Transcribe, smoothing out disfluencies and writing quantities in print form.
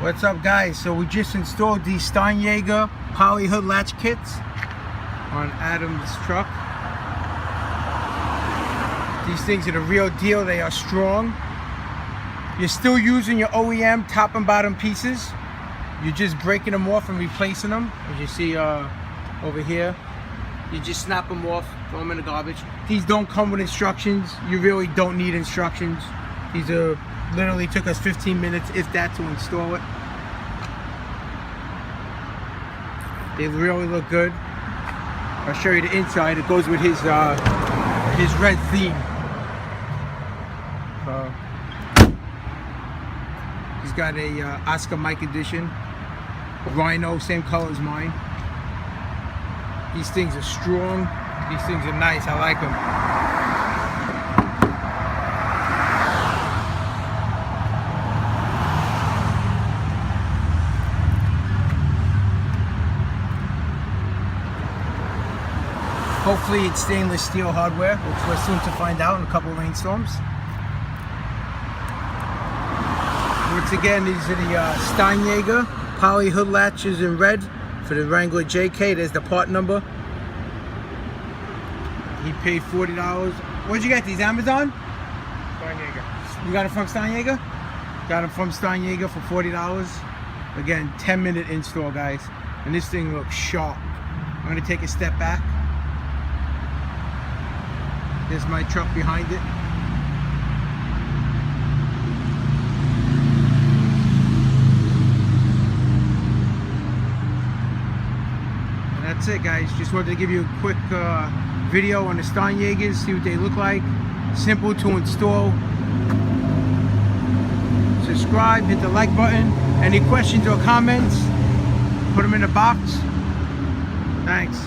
What's up, guys? So we just installed these Steinjager poly hood latch kits on Adam's truck. These things are the real deal. They are strong. You're still using your OEM top and bottom pieces. You're just breaking them off and replacing them. As you see over here, you just snap them off, throw them in the garbage. These don't come with instructions. You really don't need instructions. These are literally took us 15 minutes, if that, to install it. They really look good. I'll show you the inside. It goes with his red theme. He's got a Oscar Mike edition, Rhino, same color as mine. These things are strong. These things are nice. I like them. Hopefully it's stainless steel hardware, which we're soon to find out in a couple of rainstorms. Once again, these are the Steinjager poly hood latches in red for the Wrangler JK. There's the part number. He paid $40. Where'd you get these? Amazon? Steinjager. You got it from Steinjager? Got them from Steinjager for $40. Again, 10-minute install, guys. And this thing looks sharp. I'm gonna take a step back. There's my truck behind it. And that's it, guys. Just wanted to give you a quick video on the Steinjagers, see what they look like. Simple to install. Subscribe, hit the like button. Any questions or comments, put them in the box. Thanks.